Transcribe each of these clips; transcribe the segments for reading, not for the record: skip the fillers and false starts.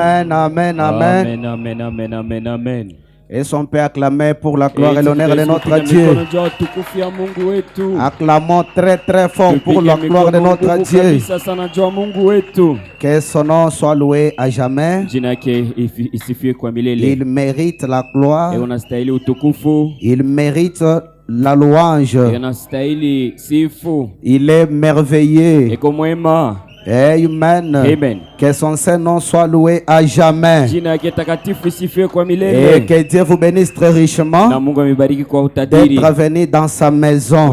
Amen, amen, amen. Amen, amen, amen, amen, amen. Et son Père acclamé pour la gloire et l'honneur de notre Dieu. Acclamons très très fort pour la gloire de notre Dieu. Que son nom soit loué à jamais. Il mérite la gloire. Il mérite la louange. Il est merveilleux. Amen. Amen. Que son Saint-Nom soit loué à jamais. Et que Dieu vous bénisse très richement d'être venu dans sa maison.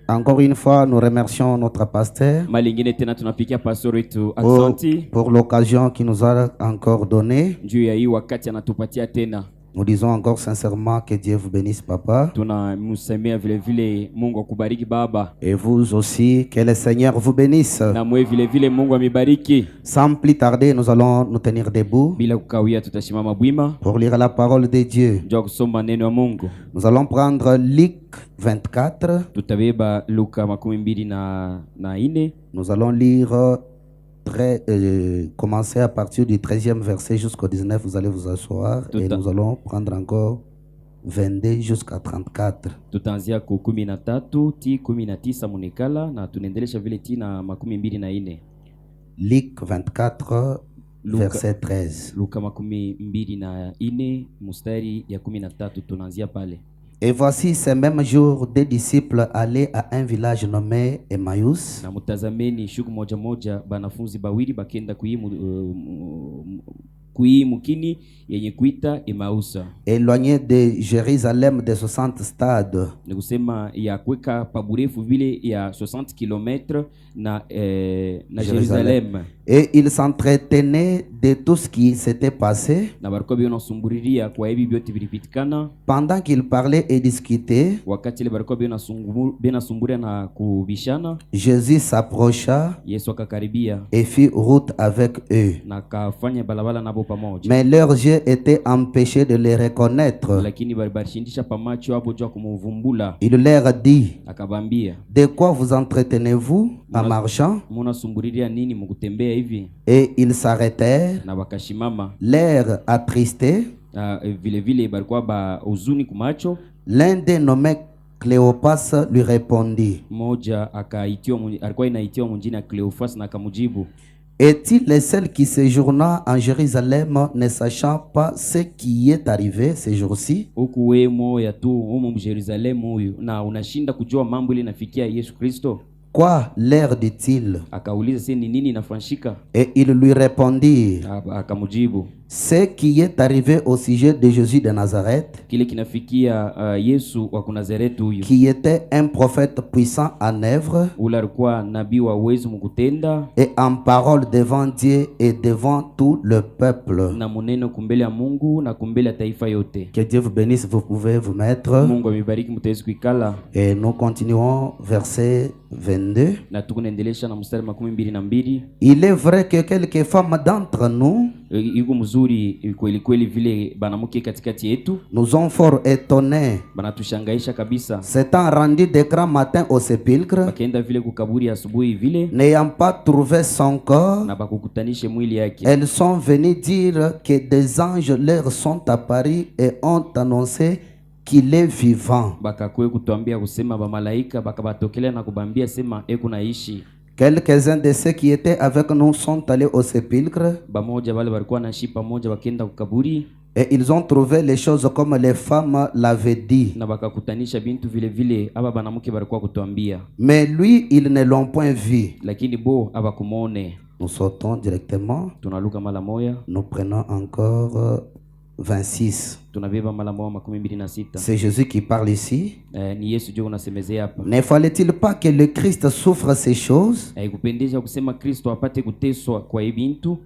Encore une fois, nous remercions notre pasteur pour l'occasion qu'il nous a encore donnée. Nous disons encore sincèrement que Dieu vous bénisse, papa. Et vous aussi, que le Seigneur vous bénisse. Sans plus tarder, nous allons nous tenir debout pour lire la parole de Dieu. Nous allons prendre Luc 24. Nous allons lire commencer à partir du 13e verset jusqu'au 19, vous allez vous asseoir et nous allons prendre encore 22 jusqu'à 34. Luc 24, verset 13. Et voici ces mêmes jours, des disciples allaient à un village nommé Emmaüs, éloigné de Jérusalem de 60 stades. Jérusalem. Et ils s'entretenaient de tout ce qui s'était passé. Pendant qu'ils parlaient et discutaient, Jésus s'approcha et fit route avec eux. Mais leurs yeux étaient empêchés de les reconnaître. Il leur dit: de quoi vous entretenez-vous en marchant? Et ils s'arrêtèrent, l'air attristé. L'un des nommés Cléopas lui répondit: est-il le seul qui séjourna en Jérusalem, ne sachant pas ce qui est arrivé ces jours-ci? Quoi leur dit-il? Et il lui répondit: ce qui est arrivé au sujet de Jésus de Nazareth, qui était un prophète puissant en œuvre et en parole devant Dieu et devant tout le peuple. Que Dieu vous bénisse, vous pouvez vous mettre. Et nous continuons verset 22. Il est vrai que quelques femmes d'entre nous nous ont fort étonnés, s'étant rendus de grand matin au sépulcre, n'ayant pas trouvé son corps. Elles sont venues dire que des anges leur sont apparus et ont annoncé qu'il est vivant. Quelques-uns de ceux qui étaient avec nous sont allés au sépulcre et ils ont trouvé les choses comme les femmes l'avaient dit. Mais lui, ils ne l'ont point vu. Nous sautons directement. Nous prenons encore 26. C'est Jésus qui parle ici. Ne fallait-il pas que le Christ souffre ces choses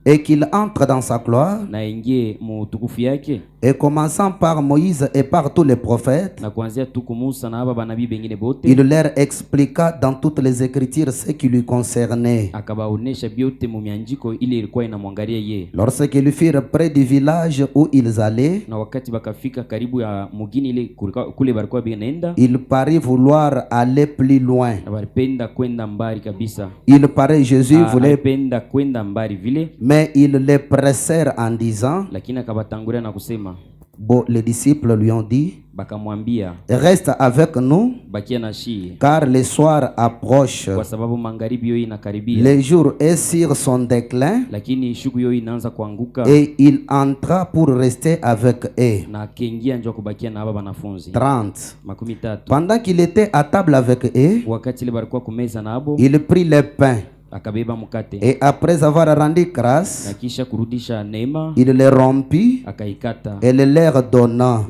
et qu'il entre dans sa gloire? Et commençant par Moïse et par tous les prophètes, il leur expliqua dans toutes les Écritures ce qui lui concernait. Lorsqu'ils furent près du village où ils allaient, Il paraît vouloir aller plus loin. Il paraît Jésus voulait, mais ils les pressèrent en disant, bon, les disciples lui ont dit, reste avec nous, car le soir approche, le jour est sur son déclin, et il entra pour rester avec eux. 30. Pendant qu'il était à table avec eux, il prit le pain, et après avoir rendu grâce, il les rompit et les leur donna.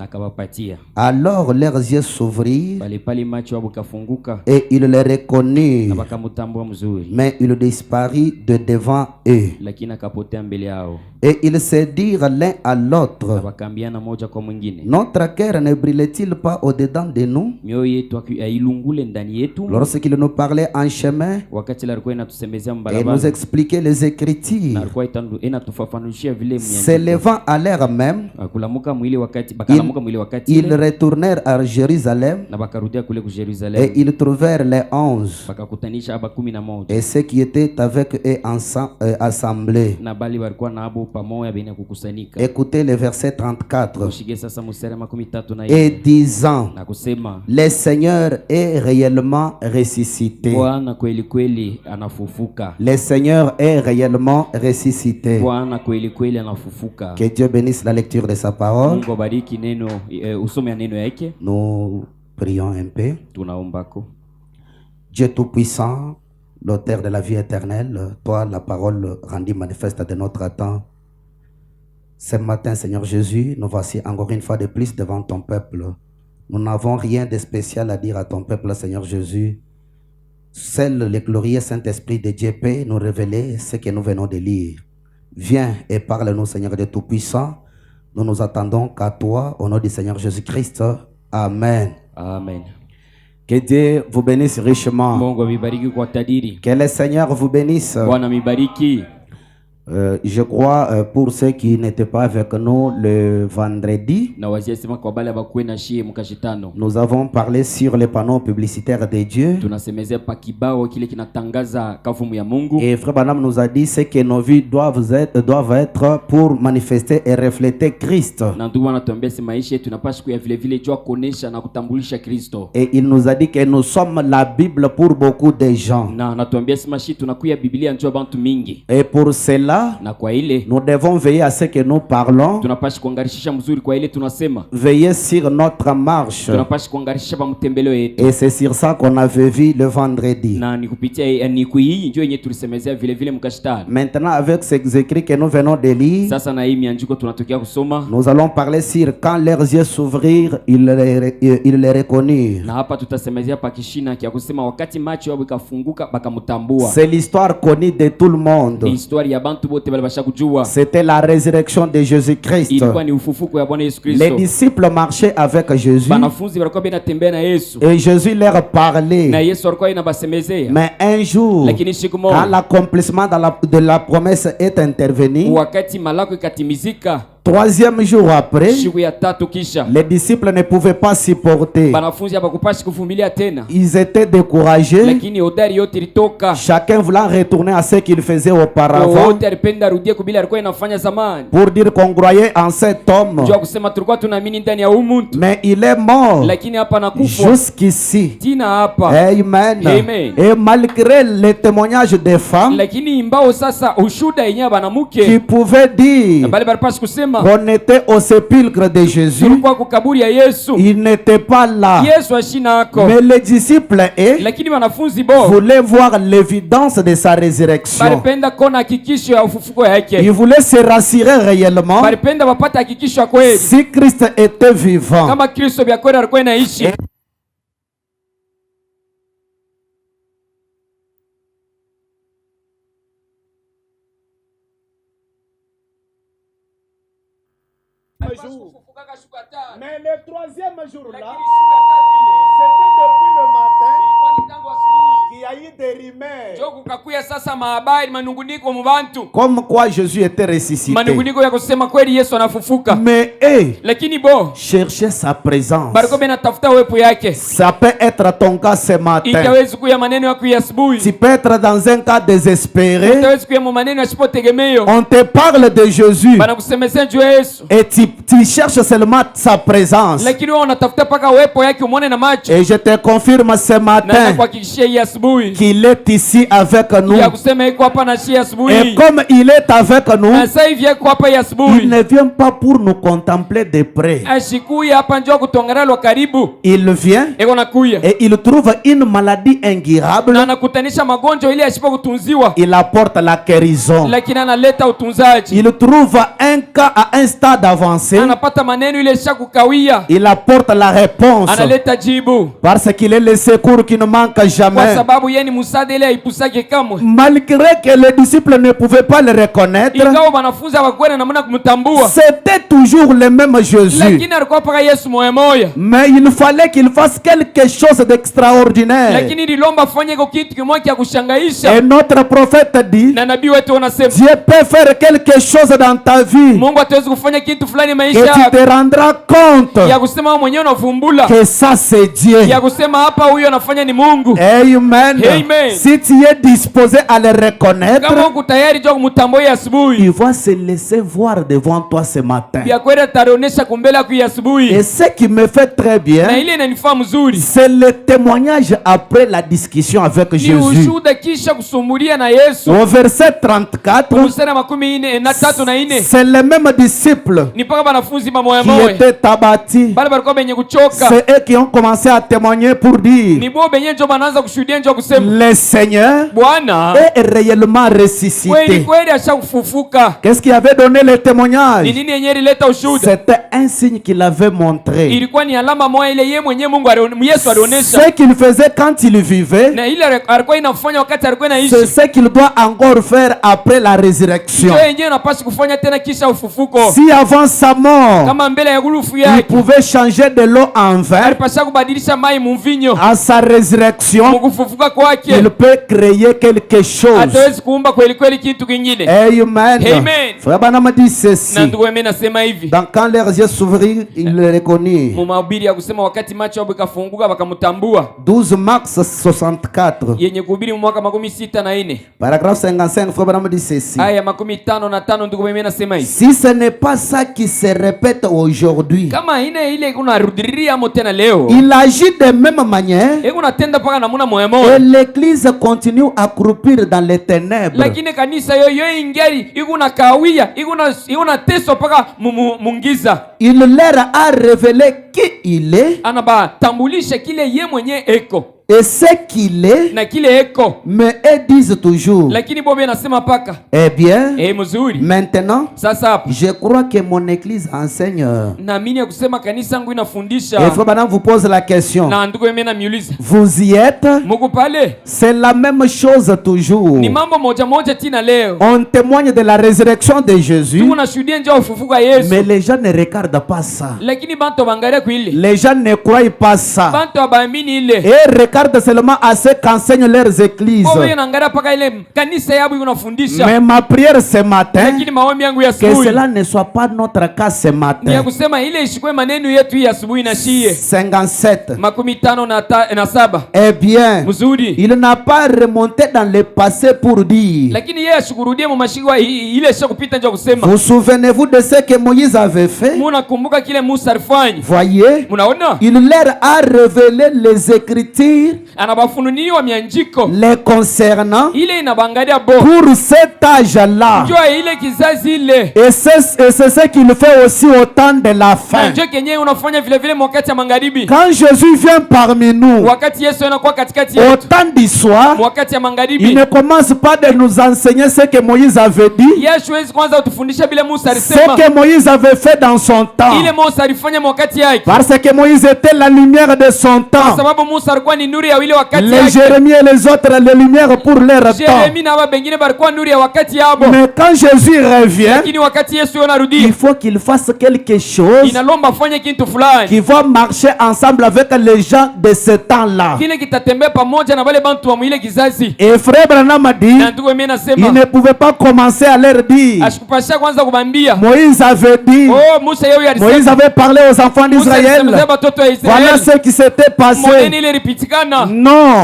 Alors leurs yeux s'ouvrirent et ils les reconnurent, mais il disparut de devant eux. Et ils se dirent l'un à l'autre, notre cœur ne brûle-t-il pas au-dedans de nous lorsqu'il nous parlait en chemin et nous expliquait les Écritures? S'élevant à l'heure même, ils retournèrent à Jérusalem et ils trouvèrent les 11 et ceux qui étaient avec eux assemblés. Écoutez le verset 34. Et disant, le Seigneur est réellement ressuscité. Le Seigneur est réellement ressuscité. Que Dieu bénisse la lecture de sa parole. Nous prions un peu. Dieu Tout-Puissant, l'auteur de la vie éternelle, toi, la parole rendue manifeste de notre temps. Ce matin, Seigneur Jésus, nous voici encore une fois de plus devant ton peuple. Nous n'avons rien de spécial à dire à ton peuple, Seigneur Jésus. Seul le glorieux Saint-Esprit de Dieu peut nous révéler ce que nous venons de lire. Viens et parle-nous, Seigneur de Tout-Puissant. Nous nous attendons qu'à toi, au nom du Seigneur Jésus-Christ. Amen. Amen. Que Dieu vous bénisse richement. Que le Seigneur vous bénisse. Je crois pour ceux qui n'étaient pas avec nous le vendredi, nous avons parlé sur les panneaux publicitaires de Dieu. Et Frère Branham nous a dit ce que nos vies doivent être pour manifester et refléter Christ. Et il nous a dit que nous sommes la Bible pour beaucoup de gens. Et pour cela, nous devons veiller à ce que nous parlons, veiller sur notre marche. Et c'est sur ça qu'on avait vu le vendredi. Maintenant, avec ces écrits que nous venons de lire, nous allons parler sur quand leurs yeux s'ouvrirent, ils les reconnurent. C'est l'histoire connue de tout le monde. C'était la résurrection de Jésus-Christ. Les disciples marchaient avec Jésus et Jésus leur parlait. Mais un jour, quand l'accomplissement de la promesse est intervenu, troisième jour après, les disciples ne pouvaient pas supporter. Ils étaient découragés. Chacun voulant retourner à ce qu'il faisait auparavant. Pour dire qu'on croyait en cet homme. Mais il est mort jusqu'ici. Amen. Et malgré les témoignages des femmes qui pouvaient dire qu'on était au sépulcre de Jésus, il n'était pas là. Mais les disciples voulaient voir l'évidence de sa résurrection. Ils voulaient se rassurer réellement si Christ était vivant. Mais le troisième jour là, c'était depuis le matin Comme quoi Jésus était ressuscité. Mais cherchez sa présence. Ça peut être ton cas ce matin. Tu peux être dans un cas désespéré. On te parle de Jésus et tu cherches seulement sa présence. Et je te confirme ce matin qu'il est ici avec nous. Et comme il est avec nous, il ne vient pas pour nous contempler de près. Il vient et il trouve une maladie incurable. Il apporte la guérison. Il trouve un cas à un stade avancé. Il apporte la réponse. Parce qu'il est le secours qui ne manque jamais. Malgré que les disciples ne pouvaient pas le reconnaître, c'était toujours le même Jésus. Mais il fallait qu'il fasse quelque chose d'extraordinaire. Et notre prophète dit, Dieu peut faire quelque chose dans ta vie et tu te rendras compte que ça c'est Dieu. Amen. Si tu es disposé à le reconnaître, il va se laisser voir devant toi ce matin. Et ce qui me fait très bien, c'est le témoignage après la discussion avec Jésus. Au verset 34, c'est le même disciple qui était abattu. C'est eux qui ont commencé à témoigner pour dire, le Seigneur est réellement ressuscité. Qu'est-ce qui avait donné le témoignage? C'était un signe qu'il avait montré. Ce qu'il faisait quand il vivait, c'est ce qu'il doit encore faire après la résurrection. Si avant sa mort, il pouvait changer de l'eau en vin, à sa résurrection, il peut créer quelque chose. Amen. Frère Branham dit ceci. Donc quand leurs yeux s'ouvrirent, ils le reconnurent. 12 mars 64. Paragraphe 55. Frère Branham dit ceci. Si ce n'est pas ça qui se répète aujourd'hui, il agit de même manière et l'église continue à croupir dans les ténèbres. Il leur a révélé qui il est et ce qu'il est, mais elles disent toujours, eh bien, maintenant, je crois que mon église enseigne. Et Frère Branham vous pose la question, vous y êtes? C'est la même chose toujours. On témoigne de la résurrection de Jésus, mais les gens ne regardent pas ça. Les gens ne croient pas ça. Et regardent seulement à ce qu'enseignent leurs églises. Mais ma prière ce matin, que cela ne soit pas notre cas ce matin. 57. Eh bien, il n'a pas remonté dans le passé pour dire. Vous souvenez-vous de ce que Moïse avait fait? Voyez, il leur a révélé les Écritures les concernant pour cet âge-là. Et c'est ce qu'il fait aussi au temps de la fin. Quand Jésus vient parmi nous, au temps du soir, il ne commence pas de nous enseigner ce que Moïse avait dit, ce que Moïse avait fait dans son temps. Parce que Moïse était la lumière de son temps. Les Jérémie et les autres, les lumières pour leur temps. Mais quand Jésus revient, il faut qu'il fasse quelque chose qui va marcher ensemble avec les gens de ce temps-là. Et frère Branham a dit, il ne pouvait pas commencer à leur dire. Moïse avait dit, Moïse avait parlé aux enfants d'Israël. Voilà ce qui s'était passé. Non,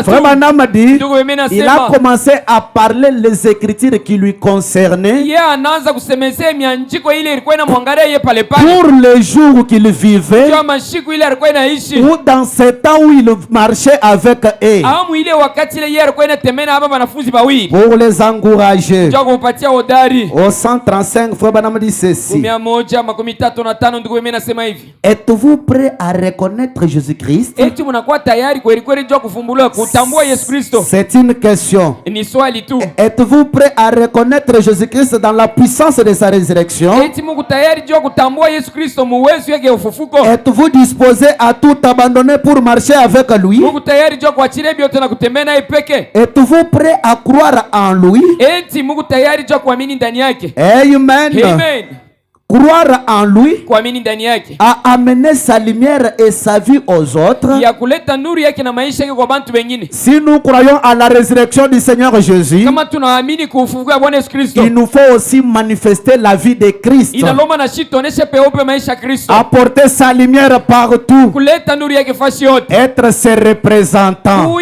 frère Branham a dit, il a commencé à parler les écritures qui lui concernaient pour les jours qu'il vivait ou dans ce temps où il marchait avec eux, pour les encourager. Au 135, frère Branham dit ceci: êtes-vous prêt à reconnaître Jésus-Christ? C'est une question. Êtes-vous prêt à reconnaître Jésus-Christ dans la puissance de sa résurrection? Êtes-vous disposé à tout abandonner pour marcher avec lui? Êtes-vous prêt à croire en lui? Amen. Croire en lui a amené sa lumière et sa vie aux autres. Si nous croyons à la résurrection du Seigneur Jésus, il nous faut aussi manifester la vie de Christ, apporter sa lumière partout, être ses représentants.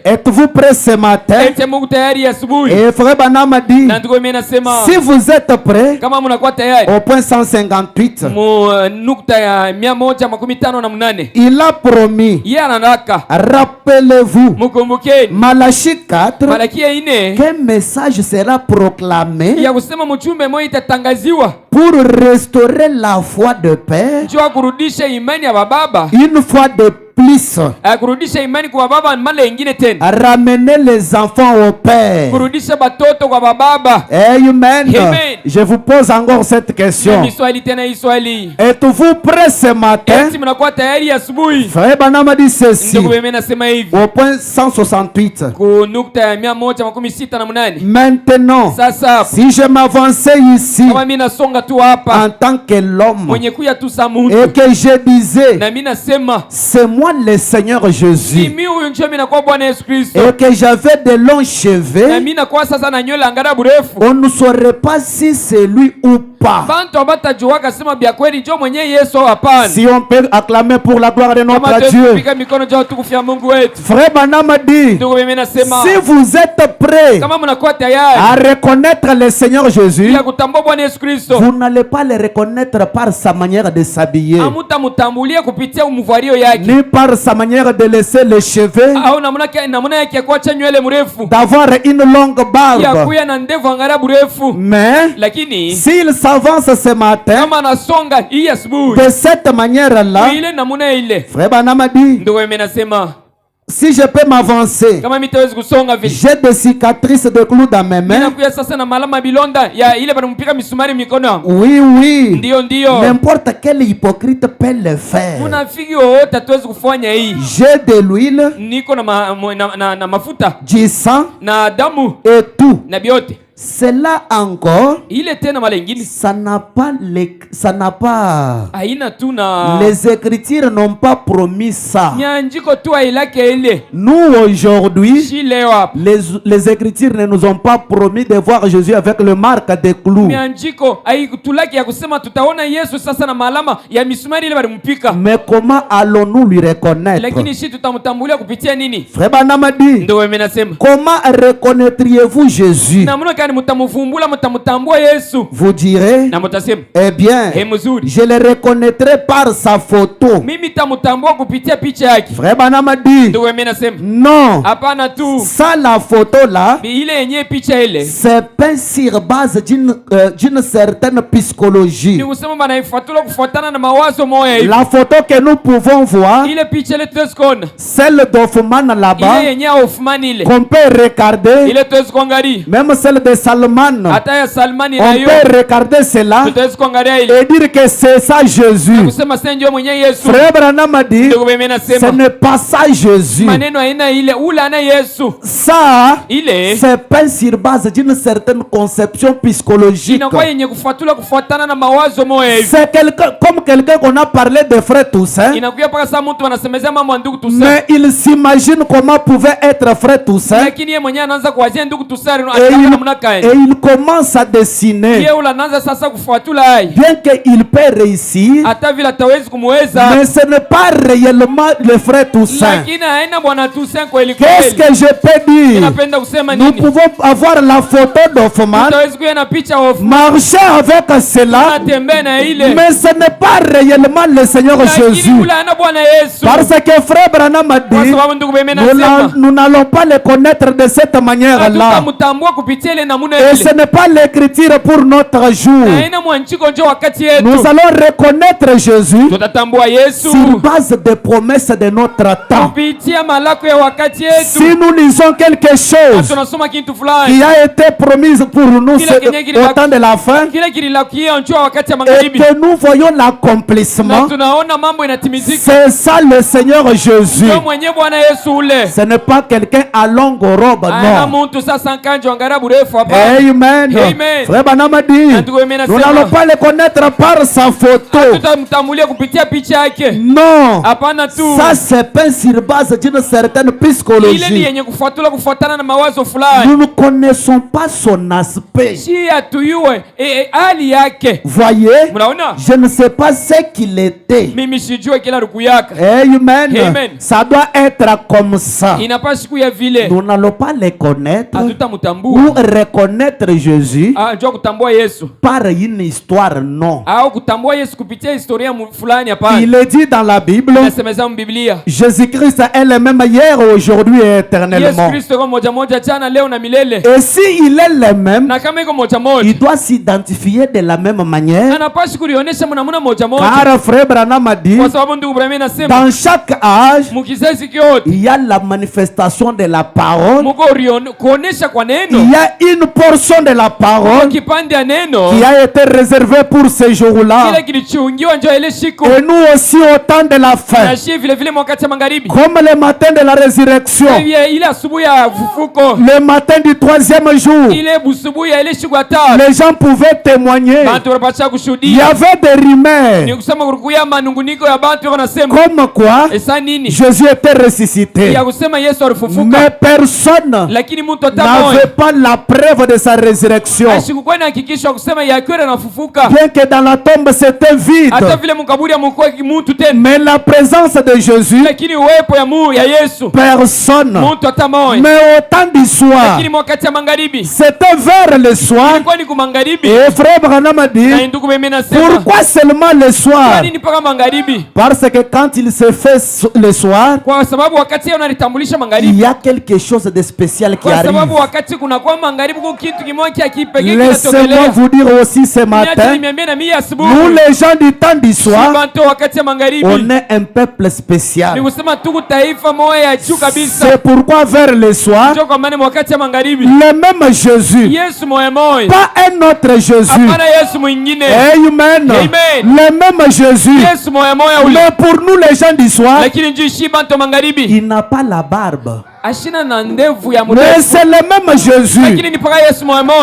Êtes-vous prêts ce matin? Et frère Branham a dit, si vous êtes prêts, au point 158, il a promis, rappelez-vous, Malachie 4, qu'un message sera proclamé pour restaurer la foi de père, une foi de plus, ramener les enfants au Père. Amen. Je vous pose encore cette question. Êtes-vous prêts ce matin? Frère Branham a dit ceci au point 168. Maintenant, si je m'avançais ici en tant que l'homme et que je disais, c'est moi le Seigneur Jésus, et que j'avais de longs cheveux, on ne saurait pas si c'est lui ou pas. Si on peut acclamer pour la gloire de notre Dieu. Frère Branham a dit, si vous êtes prêts à reconnaître le Seigneur Jésus, vous n'allez pas le reconnaître par sa manière de s'habiller, ni par sa manière de laisser les cheveux, d'avoir une longue barbe. Mais s'il s'avance ce matin de cette manière-là, frère Branham a dit, si je peux m'avancer, j'ai des cicatrices de clous dans mes mains. Oui. N'importe quel hypocrite peut le faire. J'ai de l'huile, du sang et tout. Cela encore, ça n'a pas les écritures n'ont pas promis ça. Nous aujourd'hui, les écritures ne nous ont pas promis de voir Jésus avec le marque des clous. Mais comment allons-nous lui reconnaître? Frère Branham a dit, comment reconnaîtriez-vous Jésus? Vous direz, eh bien, je le reconnaîtrai par sa photo. Frère Branham a dit, non, ça la photo là, c'est peint sur base d'une certaine psychologie. La photo que nous pouvons voir, celle d'Hoffman là-bas, qu'on peut regarder, même celle de Salman, on peut regarder cela et dire que c'est ça Jésus. Frère Branham a dit, ce n'est pas ça Jésus. Ça, c'est pas sur base d'une certaine conception psychologique. C'est comme quelqu'un qu'on a parlé de frère Toussaint. Mais il s'imagine comment pouvait être frère Toussaint. Et il commence à dessiner. Bien qu'il peut réussir, mais ce n'est pas réellement le frère Toussaint. Qu'est-ce que je peux dire? Nous pouvons avoir la photo d'Hoffman, marcher avec cela, mais ce n'est pas réellement le Seigneur Jésus. Parce que frère Branham a dit, nous n'allons pas le connaître de cette manière-là. Et ce n'est pas l'écriture pour notre jour. Nous allons reconnaître Jésus sur base des promesses de notre temps. Si nous lisons quelque chose qui a été promise pour nous au temps de la fin, et que nous voyons l'accomplissement, c'est ça le Seigneur Jésus. Ce n'est pas quelqu'un à longue robe, non. Amen. Frère Branham a dit, nous n'allons pas le connaître par sa photo. Non, ça c'est pas sur base d'une certaine psychologie. Nous ne connaissons pas son aspect. Voyez, je ne sais pas ce qu'il était. Amen. Ça doit être comme ça. Nous n'allons pas le connaître ou reconnaître Jésus par une histoire, non. Il est dit dans la Bible, Jésus-Christ est le même hier, aujourd'hui et éternellement. Et si il est le même, il doit s'identifier de la même manière. Car frère Branham a dit, dans chaque âge, il y a la manifestation de la parole. Il y a une portion de la parole qui a été réservée pour ces jours-là. Et nous aussi au temps de la fin, comme le matin de la résurrection, le matin du troisième jour, les gens pouvaient témoigner. Il y avait des rumeurs comme quoi Jésus était ressuscité. Mais personne n'avait pas la preuve de sa résurrection. Bien que dans la tombe c'était vide, mais la présence de Jésus, personne. Mais au temps du soir, c'était vers le soir. Et frère Branham a dit, pourquoi seulement le soir? Parce que quand il se fait le soir, il y a quelque chose de spécial qui arrive. Laissez-moi vous dire aussi ce matin, nous les gens du temps du soir, on est un peuple spécial. C'est pourquoi vers le soir, le même Jésus, pas un autre Jésus. Amen. Le même Jésus. Mais pour nous les gens du soir, il n'a pas la barbe. Mais c'est le même Jésus.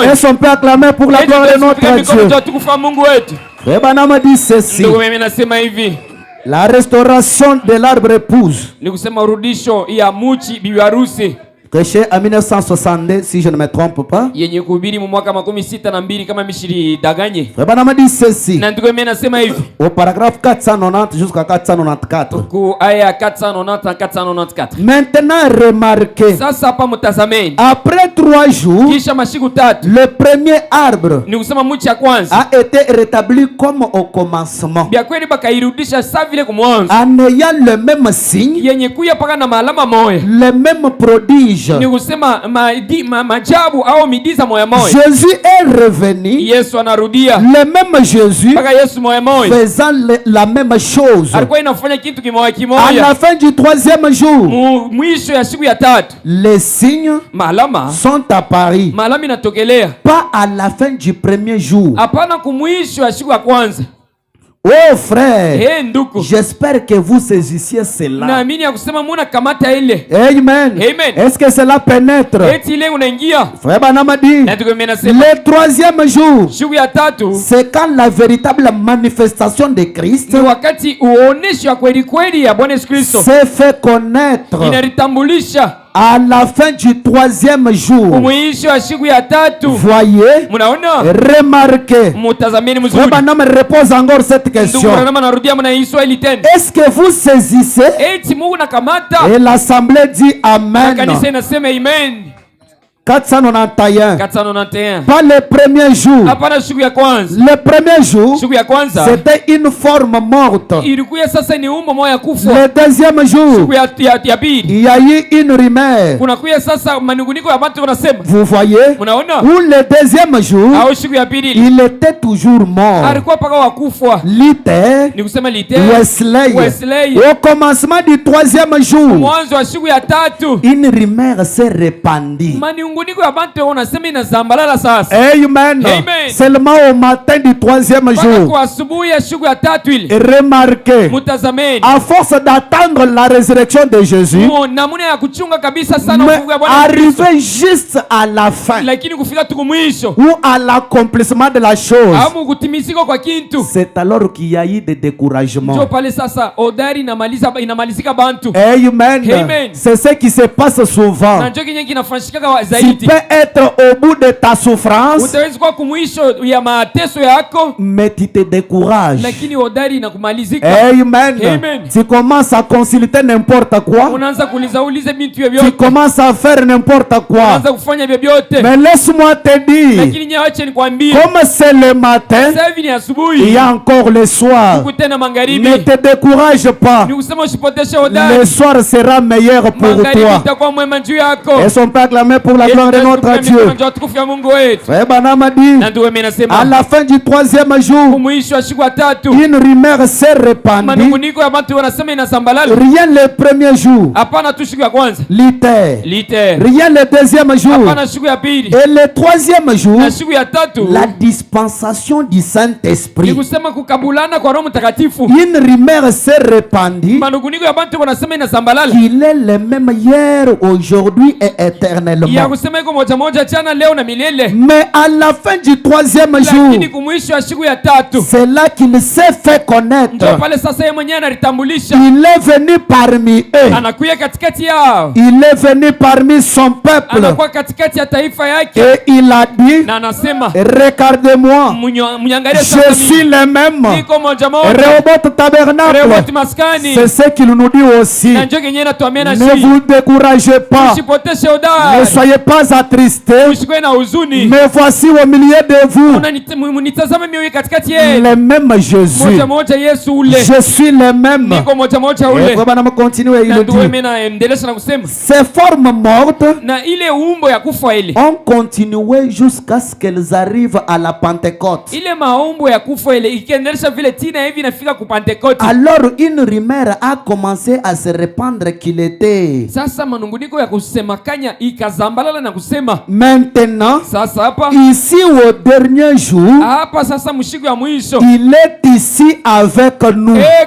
Est-ce qu'on peut acclamer pour la gloire de notre Dieu? Frère Branham a dit ceci: la restauration de l'arbre épouse, prêché en 1962, si je ne me trompe pas. Frère Branham a dit ceci au paragraphe 490 jusqu'à 494. Maintenant remarquez, après 3 jours, le premier arbre a été rétabli comme au commencement, en ayant le même signe, le même prodige prodige. Jésus est revenu. Le même Jésus faisant la même chose. À la fin du troisième jour, les signes sont apparus. Pas à la fin du premier jour. Oh frère, j'espère que vous saisissiez cela. Amen. Est-ce que cela pénètre? Frère Branham a dit, le troisième jour, c'est quand la véritable manifestation de Christ s'est fait connaître. À la fin du troisième jour, voyez, remarquez. Frère Branham repose encore cette question. Est-ce que vous saisissez? Et l'assemblée dit Amen. 491. Pas le premier jour. Le premier jour, c'était une forme morte. Le deuxième jour, il y a eu une rumeur. Vous voyez? Où le deuxième jour, il était toujours mort. Luther, Wesley. Au commencement du troisième jour, une rumeur s'est répandue. Amen. Seulement au matin du troisième jour. Et remarquez, à force d'attendre la résurrection de Jésus, mais arrivé juste à la fin ou à l'accomplissement de la chose, c'est alors qu'il y a eu des découragements. Amen. C'est ce qui se passe souvent. Tu peux être au bout de ta souffrance, mais tu te décourages. Amen. Tu commences à consulter n'importe quoi. Tu commences à faire n'importe quoi. Mais laisse-moi te dire, comme c'est le matin, il y a encore le soir. Ne te décourage pas. Le soir sera meilleur pour toi. Est-ce qu'on peut acclamer pour la gloire de notre Dieu? Frère Branham a dit, à la fin du troisième jour, une rumeur s'est répandue. Rien le premier jour, Luther. Rien le deuxième jour. Et le troisième jour, la dispensation du Saint-Esprit. Une rumeur s'est répandue qu'il est le même hier, aujourd'hui et éternellement. Mais à la fin du troisième jour, c'est là qu'il s'est fait connaître. Il est venu parmi eux. Il est venu parmi son peuple. Et il a dit, regardez-moi, je suis le même. Rehoboth Tabernacle. C'est ce qu'il nous dit aussi. Ne vous découragez pas. Ne soyez pas attristés. Mais voici au milieu de vous le même Jésus. Je suis le même. Et vraiment continuer, il dit, ces formes mortes ont continué jusqu'à ce qu'elles arrivent à la Pentecôte. Alors une rumeur a commencé à se répandre qu'il était. Maintenant, ici au dernier jour, il est ici avec nous. Est-ce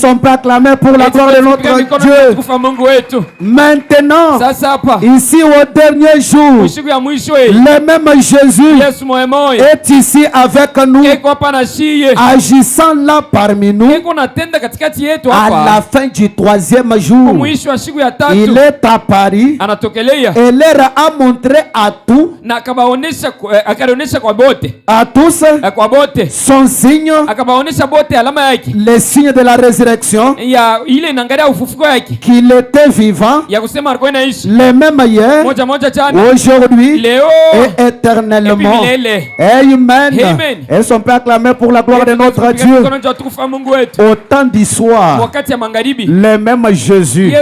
qu'on peut acclamer pour la gloire de notre Dieu? Maintenant, ici au dernier jour, le même Jésus est ici avec nous, agissant là parmi nous. À la fin du troisième jour, il est apparu et leur a montré à tout akaonyesha kwa bote. À tous. Kwa bote. Son signe. Akabaonyesha bote alama yake. Les signes de la résurrection. Ya ile inaangalia ufufuko yake. Qu'il était vivant. Ya kusema alikuwa anaishi. Le même hier. Moja moja jana. Aujourd'hui. Leo. Et éternellement. Amen. Amen. Elles sont pas acclamées pour la gloire de notre Dieu. Au temps du soir. Le même Jésus.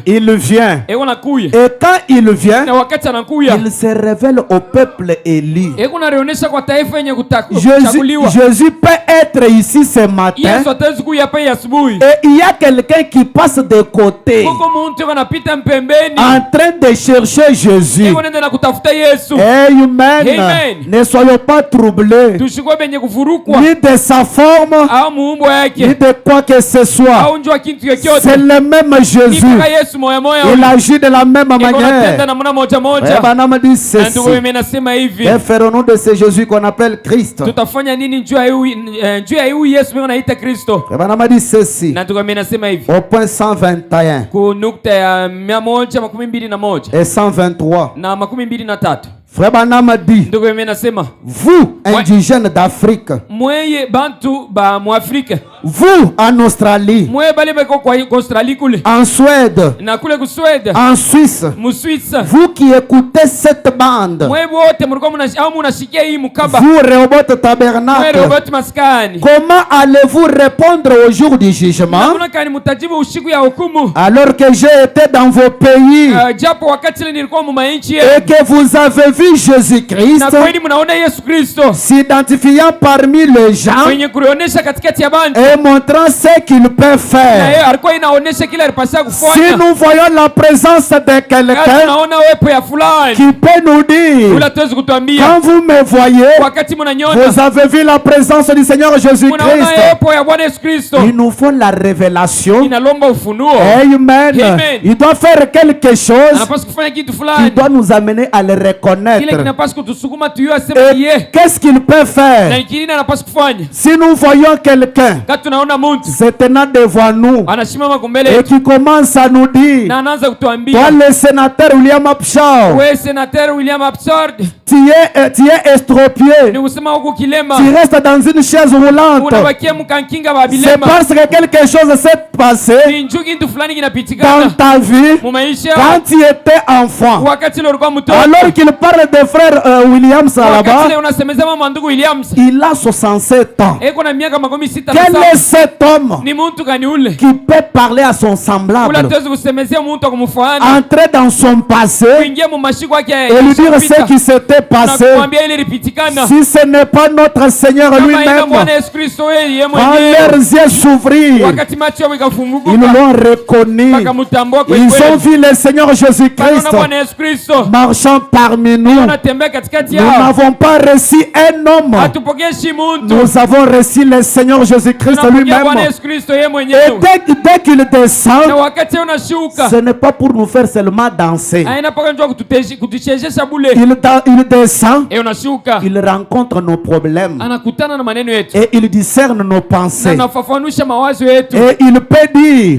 Il vient. Et quand il vient, il se révèle au peuple élu. Jésus peut être ici ce matin. Et il y a quelqu'un qui passe de côté en train de chercher Jésus. Amen. Ne soyons pas troublés ni de sa forme ni de quoi que ce soit. C'est le même Jésus. Il agit de la même manière. Branham dit ceci. Et ferons-nous de ce Jésus qu'on appelle Christ. Branham dit ceci. Au point 121 et 123. Frère Branham dit, vous, indigènes d'Afrique, vous, en Australie, en Suède, en Suisse, vous qui écoutez cette bande, vous, Rehoboth Tabernacle, comment allez-vous répondre au jour du jugement alors que j'ai été dans vos pays et que vous avez vu Jésus-Christ s'identifiant parmi les gens et montrant ce qu'il peut faire? Si nous voyons la présence de quelqu'un qui peut nous dire, quand vous me voyez, vous avez vu la présence du Seigneur Jésus-Christ. Il nous faut la révélation. Amen. Il doit faire quelque chose qui doit nous amener à le reconnaître. Qu'est-ce qu'il peut faire? Si nous voyons quelqu'un se tenant devant nous et qui commence à nous dire, toi le sénateur William Abshore, tu es estropié, tu restes dans une chaise roulante, c'est parce que quelque chose s'est passé dans ta vie quand tu étais enfant. Alors qu'il parle de frère Williams là-bas, il a 67 ans. Quel est cet homme qui peut parler à son semblable, entrer dans son passé et lui dire ce qui s'était passé? Si ce n'est pas notre Seigneur lui-même, quand leurs yeux s'ouvrirent, ils l'ont reconnu. Ils ont vu le Seigneur Jésus-Christ marchant parmi nous. Nous n'avons pas reçu un homme, nous avons reçu le Seigneur Jésus-Christ lui-même. Et dès qu'il descend, ce n'est pas pour nous faire seulement danser. Il descend, il rencontre nos problèmes et il discerne nos pensées. Et il peut dire,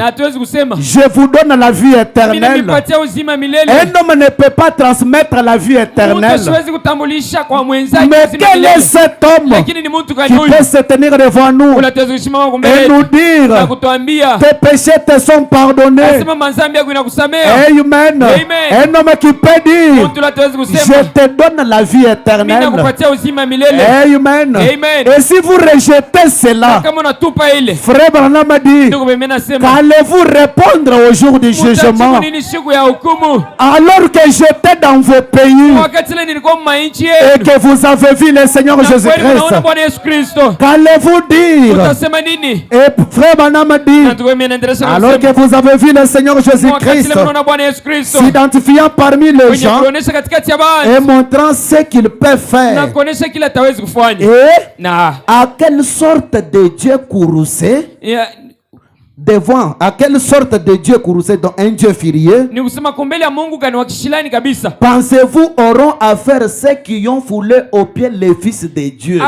je vous donne la vie éternelle. Un homme ne peut pas transmettre la vie éternelle. Mais quel est cet homme qui peut se tenir devant nous et nous dire, tes péchés te sont pardonnés? Amen. Un homme qui peut dire, je te donne la vie éternelle. Amen. Et si vous rejetez cela, frère Branham dit, qu'allez-vous répondre au jour du jugement alors que j'étais dans vos pays et que vous avez vu le Seigneur Jésus-Christ? Qu'allez-vous dire? Et frère Branham dit, alors que vous avez vu le Seigneur Jésus-Christ s'identifiant parmi les gens et montrant ce qu'il peut faire. Et à quelle sorte de Dieu courroucé devant, à quelle sorte de Dieu courroucé, donc un Dieu furieux, pensez-vous auront à faire ceux qui ont foulé aux pieds les fils de Dieu?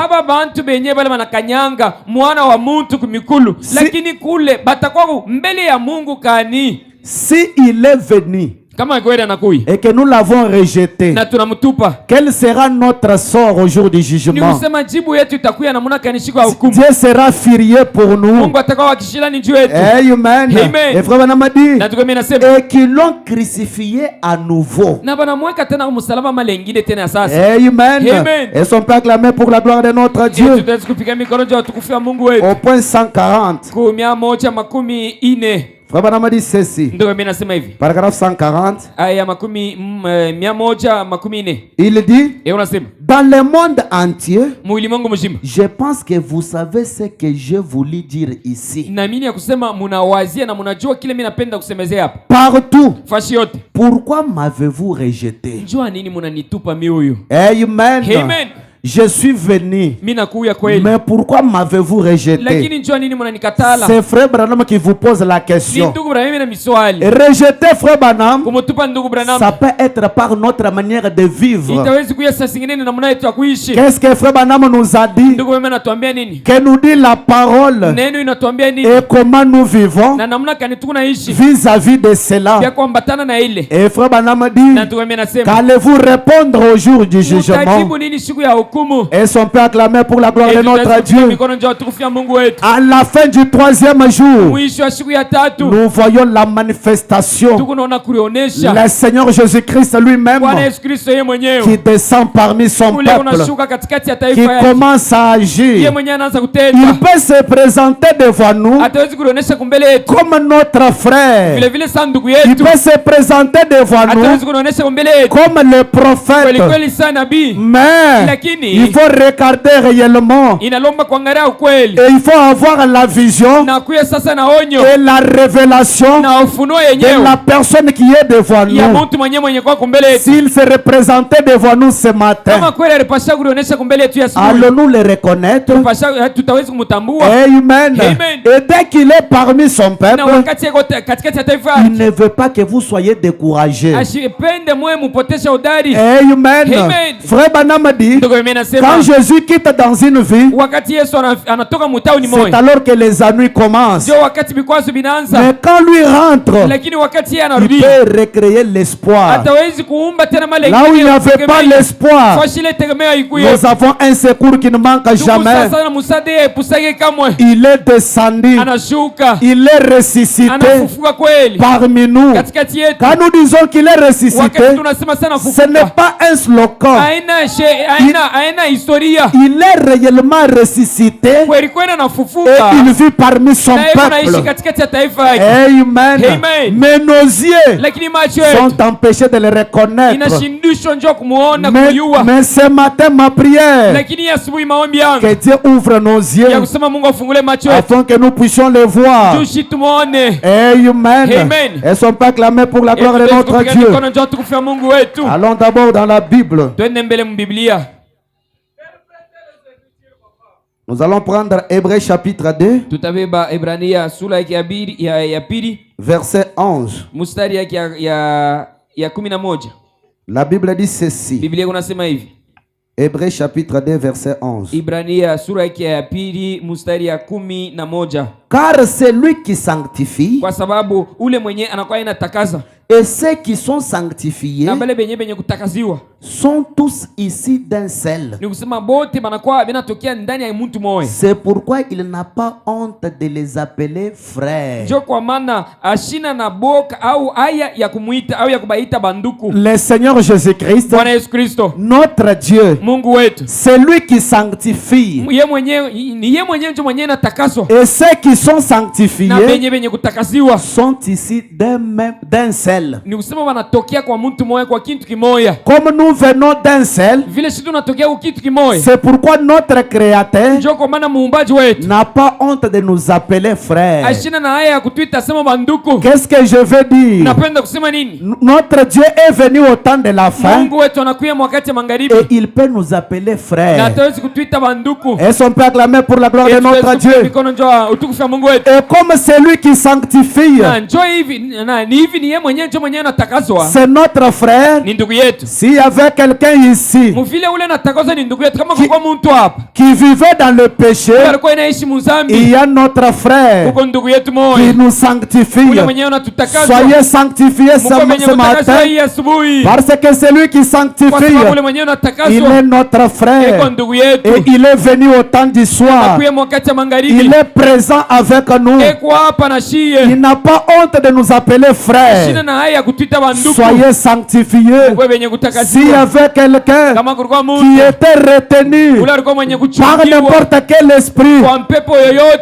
Si il est venu et que nous l'avons rejeté, quel sera notre sort au jour du jugement? Dieu sera furieux pour nous. Amen. Et frère Branham a dit, et qui l'ont crucifié à nouveau. Amen. Et son Père acclamé pour la gloire de notre Dieu. Au point 140. Frère Branham a dit ceci. Paragraphe 140. Il dit, dans le monde entier, je pense que vous savez ce que je voulais dire ici. Partout. Pourquoi m'avez-vous rejeté? Amen. Je suis venu. Mais pourquoi m'avez-vous rejeté? C'est Frère Branham qui vous pose la question. Rejeter Frère Branham, ça peut être par notre manière de vivre. Qu'est-ce que Frère Branham nous a dit? Que nous dit la parole et comment nous vivons vis-à-vis de cela. Et Frère Branham dit, qu'allez-vous répondre au jour du jugement? Et son Père acclamé pour la gloire de notre Dieu. À la fin du 3e jour, nous voyons la manifestation. Le Seigneur Jésus-Christ lui-même qui descend parmi son peuple, qui commence à agir. Il peut se présenter devant nous comme notre frère. Il peut se présenter devant nous comme le prophète. Mais il faut regarder réellement. Et il faut avoir la vision et la révélation de la personne qui est devant nous. S'il se représentait devant nous ce matin, allons-nous le reconnaître? Amen. Et dès qu'il est parmi son peuple, il ne veut pas que vous soyez découragés. Amen. Frère Branham dit, quand Jésus quitte dans une vie, c'est alors que les ennuis commencent. Mais quand lui rentre, il peut recréer l'espoir. Là où il n'y avait pas l'espoir, nous avons un secours qui ne manque jamais. Il est descendu, il est ressuscité parmi nous. Quand nous disons qu'il est ressuscité, ce n'est pas un slogan. Il est réellement ressuscité et il vit parmi son peuple. Amen. Mais nos yeux sont empêchés de le reconnaître. Mais ce matin, ma prière, que Dieu ouvre nos yeux afin que nous puissions le voir. Amen. Et son Père acclamé pour la gloire de notre Dieu. Allons d'abord dans la Bible. Nous allons prendre Hébreux chapitre 2, verset 11. La Bible dit ceci. Hébreux chapitre 2, verset 11. Car c'est lui qui sanctifie, et ceux qui sont sanctifiés sont tous ici d'un seul. C'est pourquoi il n'a pas honte de les appeler frères. Le Seigneur Jésus-Christ, notre Dieu, c'est lui qui sanctifie. Et ceux qui sont sanctifiés sont ici d'un seul. Comme nous venons d'un seul, c'est pourquoi notre Créateur n'a pas honte de nous appeler frères. Qu'est-ce que je veux dire? Notre Dieu est venu au temps de la fin et il peut nous appeler frères. Et son Père acclamé pour la gloire de notre Dieu. Et comme c'est lui qui sanctifie, c'est notre frère. S'il y avait quelqu'un ici qui vivait dans le péché, il y a notre frère qui nous sanctifie. Soyez sanctifiés ce matin, parce que c'est lui qui sanctifie. Il est notre frère et il est venu au temps du soir. Il est présent avec nous. Il n'a pas honte de nous appeler frères. Soyez sanctifiés. S'il y avait quelqu'un qui était retenu par n'importe quel esprit,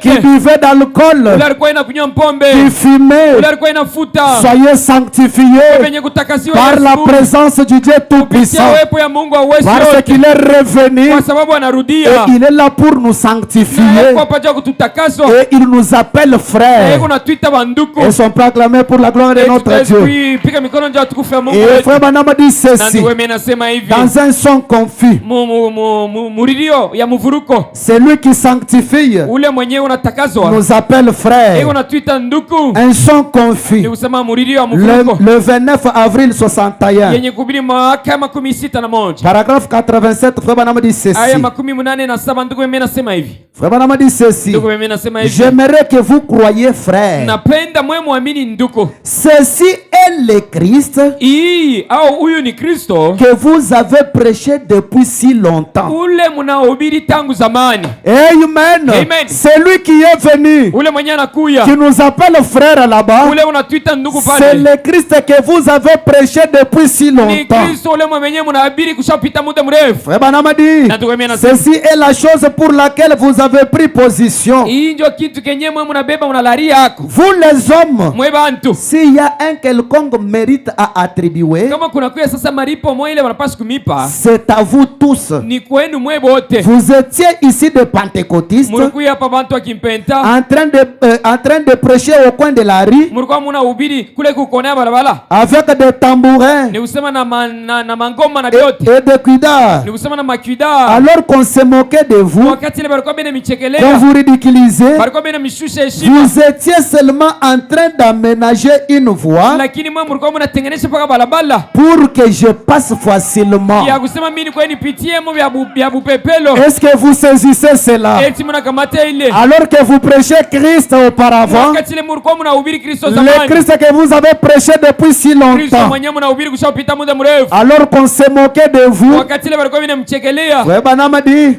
qui buvait d'alcool, qui fumait, soyez sanctifiés par la présence du Dieu Tout-Puissant, parce qu'il est revenu et il est là pour nous sanctifier et il nous appelle frères et sont proclamés pour la gloire de notre Dieu. Et frère Branham dit ceci dans un son confus: c'est lui qui sanctifie nous appelle frères. Un son confus. Le 29 avril 61, paragraphe 87, frère Branham dit ceci. Frère Branham dit ceci: j'aimerais que vous croyiez frère. Ceci est le Christ que vous avez prêché depuis si longtemps. Amen. C'est lui qui est venu, qui nous appelle frère là-bas. C'est le Christ que vous avez prêché depuis si longtemps. Frère Branham dit: ceci est la chose pour laquelle vous avez pris position. Vous les hommes, s'il y a un quelconque mérite à attribuer, c'est à vous tous. Vous étiez ici de pentecôtistes, en train de prêcher au coin de la rue, avec des tambourins et des cuidars, alors qu'on se moquait de vous, qu'on vous ridiculisait. Vous étiez seulement en train d'aménager une voie pour que je passe facilement. Est-ce que vous saisissez cela? Alors que vous prêchez Christ auparavant, le Christ que vous avez prêché depuis si longtemps, alors qu'on se moquait de vous, Frère Branham dit: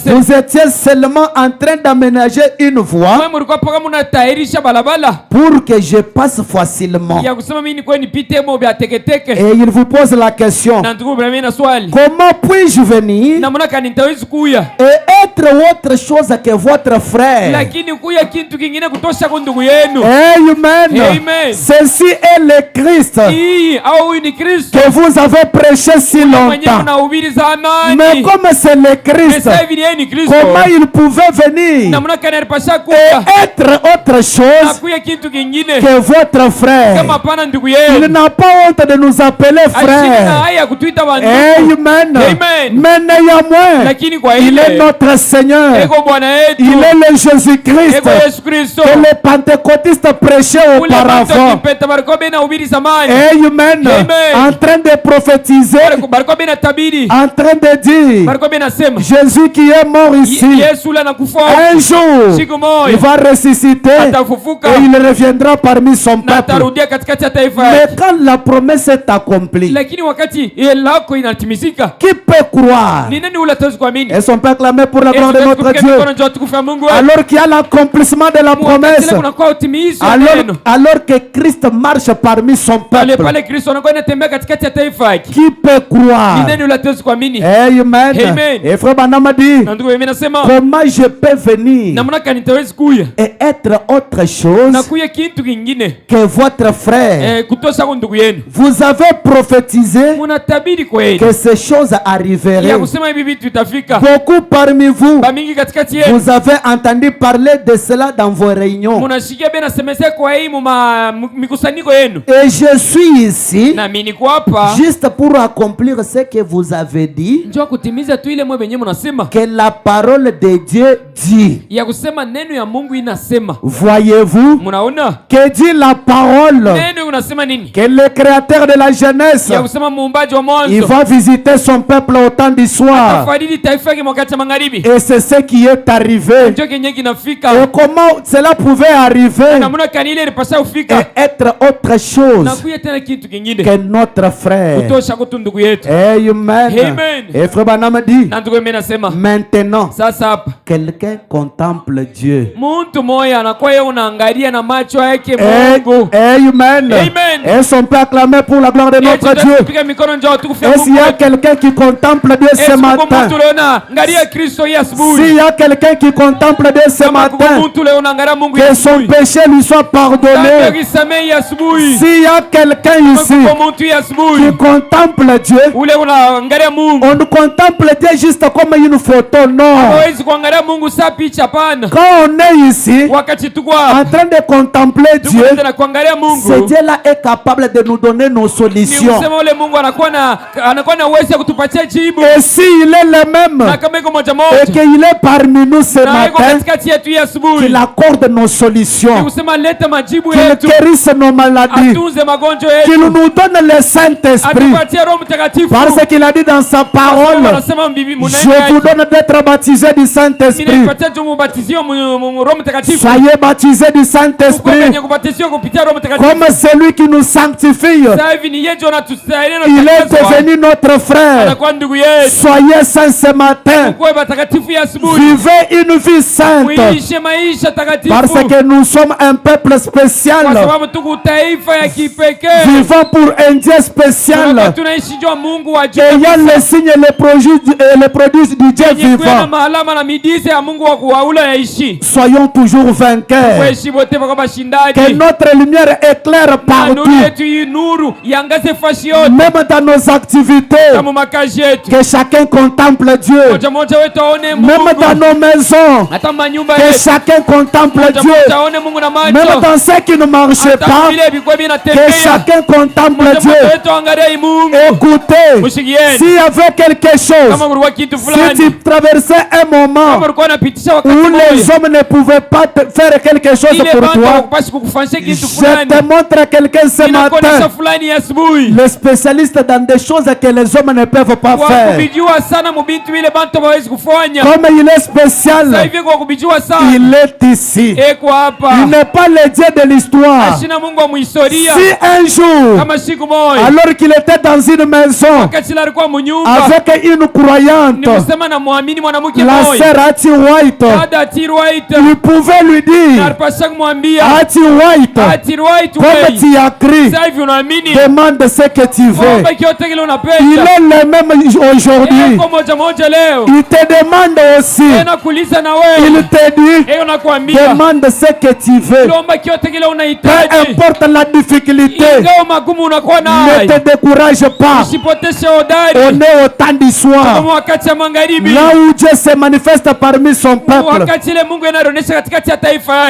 vous étiez seulement en train d'aménager une voie pour que je passe facilement. Et il vous pose la question: comment puis-je venir et être autre chose que votre frère? Amen. Ceci est le Christ que vous avez prêché si longtemps. Mais comme c'est le Christ, comment il pouvait venir et être autre chose que votre frère? Il n'a pas honte de nous appeler frères. Amen. Mais néanmoins, il est notre Seigneur. Il est le Jésus-Christ que les pentecôtistes prêchaient auparavant. Amen. En train de prophétiser, en train de dire: Jésus qui est mort ici, un jour il va ressusciter et il reviendra parmi son peuple. Mais quand la promesse est accomplie, qui peut croire? Elles sont proclamées pour la gloire de notre Dieu. Alors qu'il y a l'accomplissement de la promesse, alors que Christ marche parmi son peuple, qui peut croire? Amen. Et frère Branham dit: comment je peux venir et être autre chose que votre frère? Vous avez prophétisé que ces choses arriveraient. Beaucoup parmi vous, vous avez entendu parler de cela dans vos réunions. Et je suis ici juste pour accomplir ce que vous avez dit, que la parole de Dieu dit. Voyez-vous que dit la parole que le créateur de la jeunesse il va visiter son peuple au temps du soir. Et c'est ce qui est arrivé. Et comment cela pouvait arriver et être autre chose que notre frère. Amen. Et frère Branham dit maintenant quelqu'un contemple Dieu. Amen. Est-ce qu'on peut acclamer pour la gloire de notre Dieu? Est-ce qu'il y a quelqu'un qui contemple Dieu ce matin? S'il y a quelqu'un qui contemple Dieu ce matin, que son péché lui soit pardonné. S'il y a quelqu'un ici qui contemple Dieu, on ne contemple Dieu juste comme une photo, non. Quand on est ici en train de contempler Dieu, ce Dieu-là est capable de nous donner nos solutions. Et s'il est le même et qu'il est parmi nous ce matin, qu'il accorde nos solutions, qu'il guérisse nos maladies, qu'il nous donne le Saint-Esprit, parce qu'il a dit dans sa parole, je vous donne d'être baptisé du Saint-Esprit. Soyez baptisés du Saint-Esprit comme celui qui nous sanctifie. Il est devenu notre frère. Soyez saints ce matin. Vivez une vie sainte, parce que nous sommes un peuple spécial, vivant pour un Dieu spécial, ayant les signes et les produits du Dieu vivant. Soyons toujours vainqueurs. Que notre lumière éclaire partout, même dans nos activités. Que chacun contemple Dieu, même dans nos maisons. Que chacun contemple Dieu, même dans ce qui ne marche pas. Que chacun contemple Dieu. Écoutez, s'il y avait quelque chose, si tu traversais un moment où les hommes ne pouvaient pas faire quelque chose pour toi, je te montre quelqu'un ce matin, le spécialiste dans des choses que les hommes ne peuvent pas faire. Comme il est spécial, il est ici. Il n'est pas le Dieu de l'histoire. Si un jour, alors qu'il était dans une maison avec une croyante, la sœur Ati White, il pouvait lui dire, Ati White, comme tu as crié, demande ce que tu veux. Il est le même aujourd'hui. Il te demande aussi. Il te dit, demande ce que tu veux. Peu importe la difficulté, ne te décourage pas. On est au temps du soir, là où Dieu se manifeste parmi son peuple.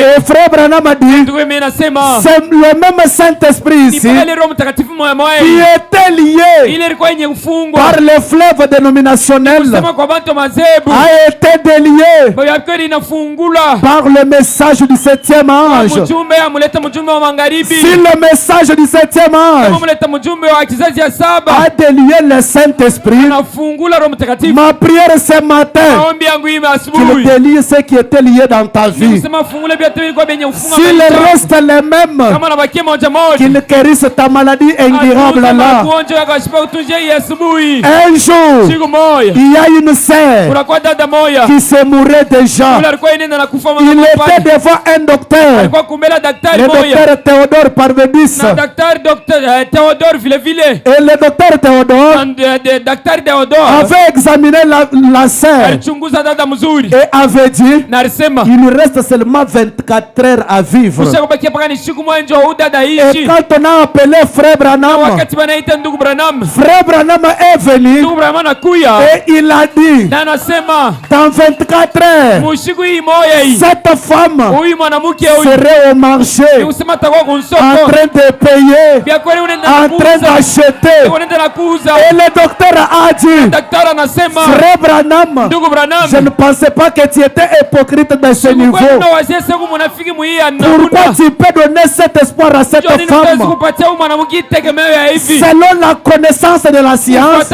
Et frère Branham a dit, c'est le même Saint-Esprit ici qui était lié par le fleuve dénominationnel, a été délié par le message du 7e ange. Si le message du 7e ange a délié le Saint-Esprit, ma prière ce matin, qu'il délie ce qui était lié dans ta vie. S'il reste le même, qu'il guérisse ta maladie incurable là. Un jour, il y a une sœur qui se mourait déjà. Il était devant un docteur, le docteur Théodore Parvedis. Et le docteur Théodore avait examiné la sœur et avait dit, il lui reste seulement 24 heures à vivre. Et quand on a appelé frère Branham, frère Branham est venu et il a dit, dans 24 heures, cette femme serait au marché en train de payer, en train d'acheter. Et le docteur a dit, frère Branham, je ne pensais pas que tu étais hypocrite de ce ce niveau? Pourquoi tu peux donner cet espoir à cette femme? Selon la connaissance de la science,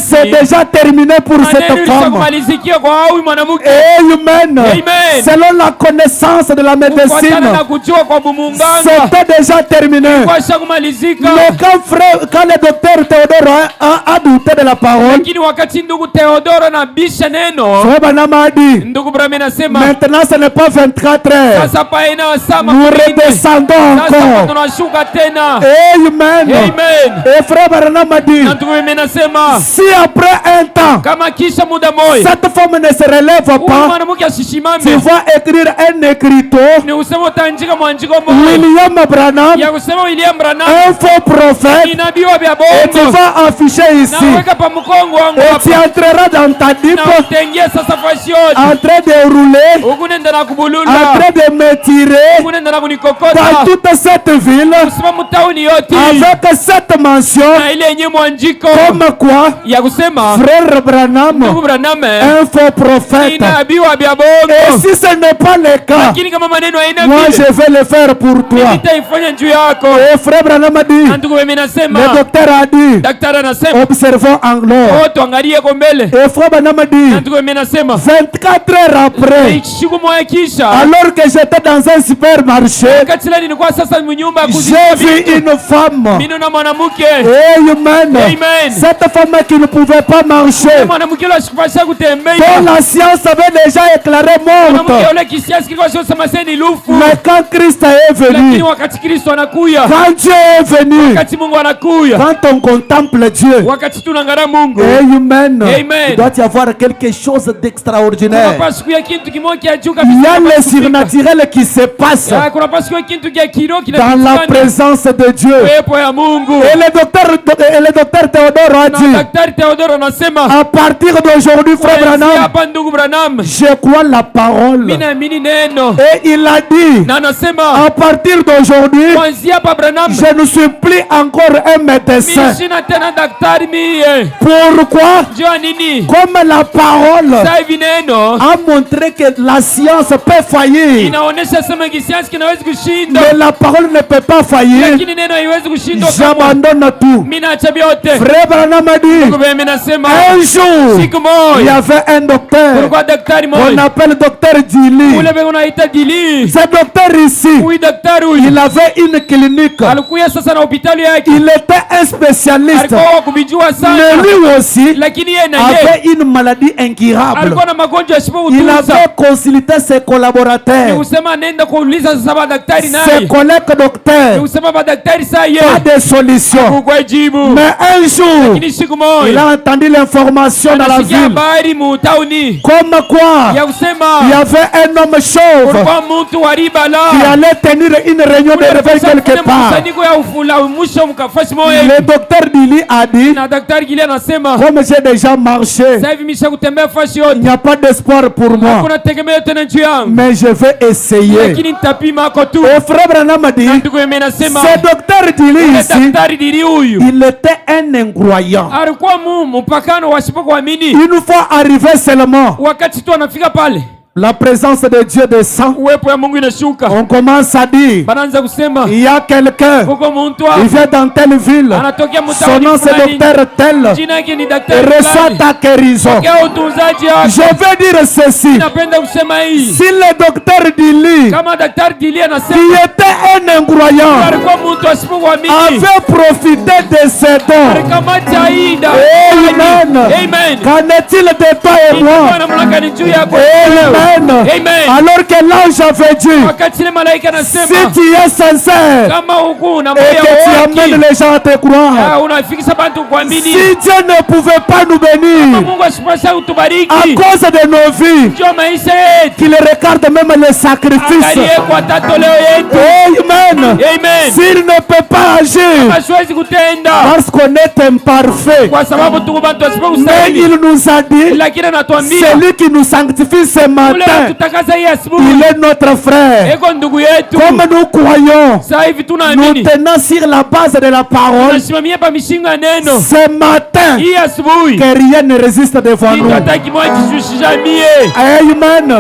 c'est déjà terminé pour cette femme. Amen. Selon la connaissance de la médecine, c'était déjà terminé. Mais quand le docteur Théodore a douté de la parole, maintenant ce n'est pas 24 heures. Nous redescendons encore. Amen. Et frère Branham a dit, si après un temps, cette femme ne se relève pas, tu vas écrire un écriteau, William Branham, un faux prophète, et tu vas afficher ici. Et tu entreras dans ta Bible en train de rouler, en train de me tirer dans toute cette ville avec cette mention comme quoi frère Branham, un faux prophète. Et si ce n'est pas le cas, moi je vais le faire pour toi. Et frère Branham a dit, le docteur a dit, observons en l'or. Et frère Branham a dit, 24 heures après, alors que j'étais dans un supermarché, j'ai vu une femme. Amen. Cette femme qui ne pouvait pas marcher, dont la science avait déjà éclairé morte. Mais quand Christ est venu, quand Dieu est venu, quand on contemple Dieu, Amen, il doit y avoir quelque chose d'extraordinaire. Il y a le surnaturel qui se passe dans la présence de Dieu. Et le docteur Théodore a dit, à partir d'aujourd'hui, frère Branham, je crois la parole. Et il a dit, à partir d'aujourd'hui, je ne suis plus encore un médecin. Pourquoi? Comme la parole a montré que la science peut faillir, mais la parole ne peut pas faillir, j'abandonne tout. Frère Branham a dit, un jour, il y avait un docteur qu'on appelle docteur Dili. Ce docteur ici, il avait une clinique. Il était un spécialiste. Mais lui aussi avait une maladie incurable. Il avait consulté ses collaborateurs, ses collègues docteurs. Pas de solution. Mais un jour, il a entendu l'information dans la ville, comme quoi il y avait un homme chauve qui allait tenir une réunion de réveil quelque part. Le docteur Dili a dit, comme j'ai déjà marché, il n'y a pas d'espoir pour moi, mais je vais essayer. Et frère Branham a dit, ce docteur Dili ici, il était un incroyant. Une fois arrivé seulement, la présence de Dieu descend. On commence à dire, il y a quelqu'un, il vient dans telle ville, son nom c'est docteur tel, et reçoit ta guérison. Je veux dire ceci, si le docteur Dili, qui était un incroyant, avait profité de ses dons, Amen. Qu'en est-il de toi et moi? Amen. Alors que l'ange avait dit, si tu es sincère et que tu amènes les gens à te croire, si Dieu ne pouvait pas nous bénir à cause de nos vies, qu'il regarde même les sacrifices. Amen. S'il ne peut pas agir parce qu'on est imparfait, mais il nous a dit, celui qui nous sanctifie, c'est ma matin, il est notre frère. Comme nous croyons, nous tenons sur la base de la parole. Ce matin, que rien ne résiste devant nous. Amen.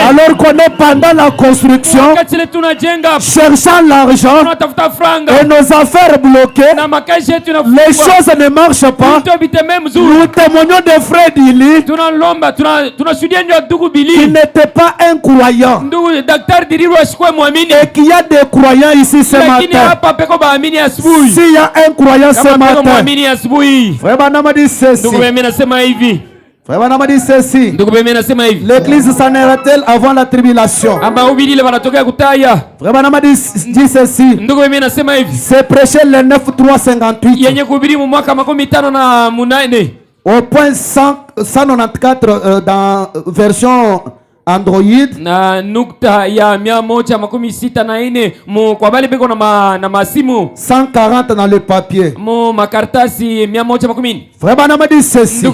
Alors qu'on est pendant la construction, cherchant l'argent et nos affaires bloquées, les choses ne marchent pas. Nous témoignons de frère Dili qui n'était pas un croyant et qu'il y a des croyants ici ce matin. S'il y a un croyant ce matin, frère Banama dit ceci. L'église s'en ira-t-elle avant la tribulation? Frère Banama dit ceci. C'est prêché le 9-3-58. Au point 194 dans version Android na nukta ya 164 kwa bale beko na masimu 140 dans le papier makartasi 110. Frère Banama dit ceci.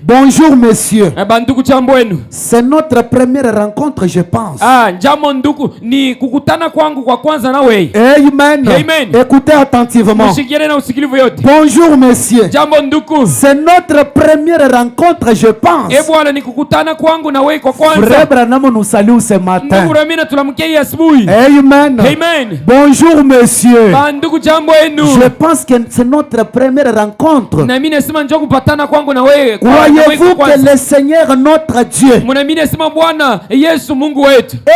Bonjour messieurs. Banduku chambwenu. C'est notre première rencontre je pense. Njamo nduku ni kukutana kwangu kwa kwanza na wewe. Amen. Amen. Écoutez attentivement. Mshikiane na usikilivu yote. Bonjour messieurs. Jambo nduku. C'est notre première rencontre je pense. Bwana ni kukutana kwangu na wewe kwa kwanza. Frère Branham nous salue ce matin. Amen. Amen. Bonjour monsieur. Je pense que c'est notre première rencontre. Croyez-vous que le Seigneur notre Dieu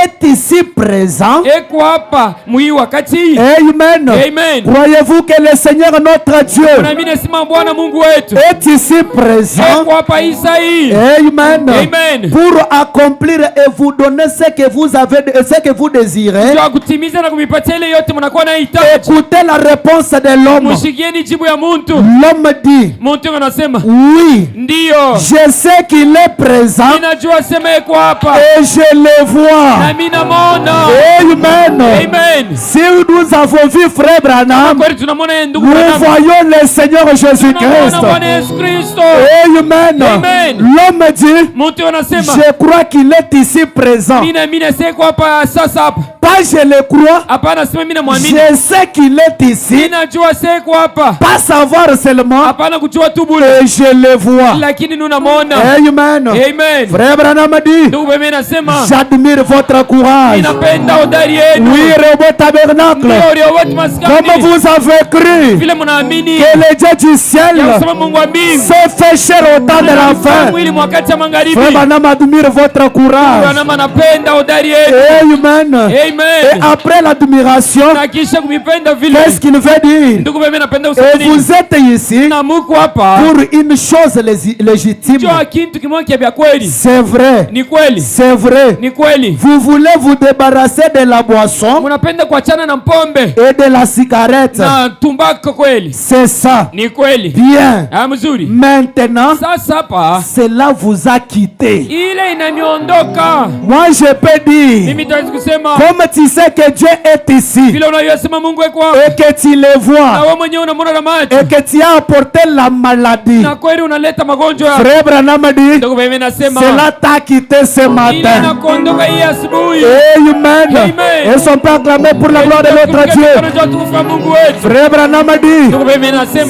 est ici présent? Amen. Croyez-vous que le Seigneur notre Dieu est ici présent? Amen. Pour accomplir et vous donner ce que vous avez, ce que vous désirez. Écoutez la réponse de l'homme. L'homme dit oui, je sais qu'il est présent et je le vois. Amen. Si nous avons vu frère Branham, nous voyons le Seigneur Jésus-Christ. Amen. L'homme dit je crois qu'il est ici présent. Pas je le crois, je sais qu'il est ici. Pas savoir seulement, et je le vois. Amen. Frère Branham dit j'admire votre courage. Oui, Robot Tabernacle, comme vous avez cru que le Dieu du ciel s'est fait chair au temps de la fin. Frère Branham admire votre courage. Amen. Et après l'admiration, qu'est-ce qu'il veut dire? Et vous êtes ici pour une chose légitime. C'est vrai. C'est vrai. Vous voulez vous débarrasser de la boisson et de la cigarette. C'est ça. Bien. Maintenant, cela vous a quitté. Moi je peux dire, comme tu sais que Dieu est ici et que tu le vois et que tu as apporté la maladie, frère Branham dit cela t'a quitté ce matin. Amen. Et sont pas acclamés pour la gloire de notre Dieu. Frère Branham dit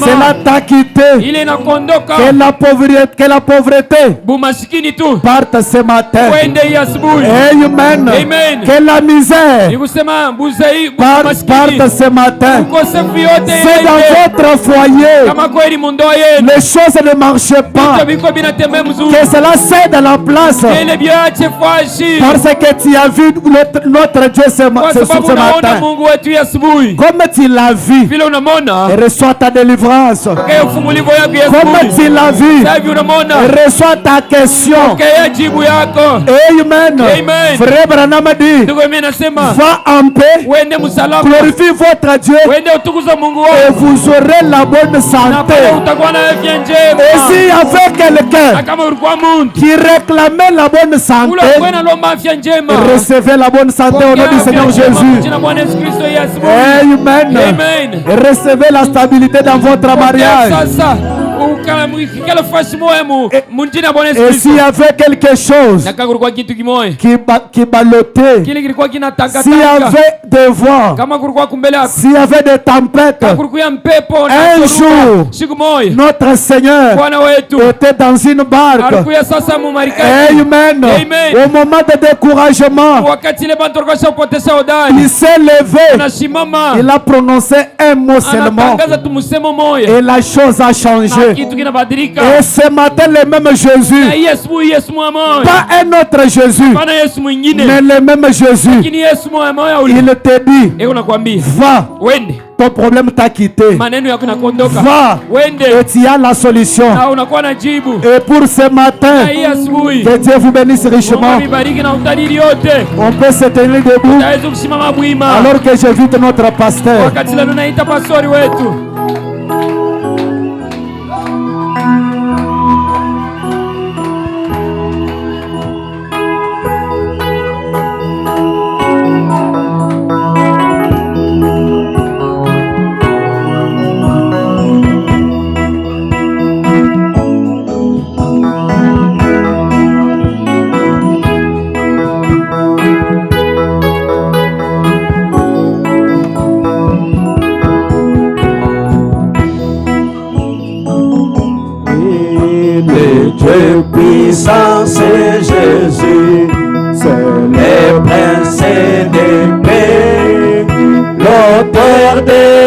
cela t'a quitté. Que la pauvreté parte ce matin. Amen. Que la misère parte ce matin. C'est dans votre foyer les choses ne marchent pas. Que cela cède la place parce que tu as vu notre Dieu ce matin. Comme tu l'as vu, reçois ta délivrance. Comme tu l'as vu, reçois ta question. Amen. Frère Branham dit va en paix, glorifie votre Dieu et vous aurez la bonne santé. Et s'il y avait quelqu'un qui réclamait la bonne santé, recevez la bonne santé au nom du Seigneur Jésus. Amen. Recevez la stabilité dans votre mariage. Et s'il y avait quelque chose qui ballottait, s'il y avait des vents, s'il y avait des tempêtes, un jour, notre Seigneur était dans une barque. Amen. Au moment de découragement, il s'est levé. Il a prononcé un mot seulement. Et la chose a changé. Et ce matin, le même Jésus, pas un autre Jésus, mais le même Jésus, il te dit, va. Ton problème t'a quitté. Va et tu as la solution. Et pour ce matin, que Dieu vous bénisse richement. On peut se tenir debout alors que j'invite notre pasteur. Dieu puissant, c'est Jésus, c'est le prince de paix, l'auteur des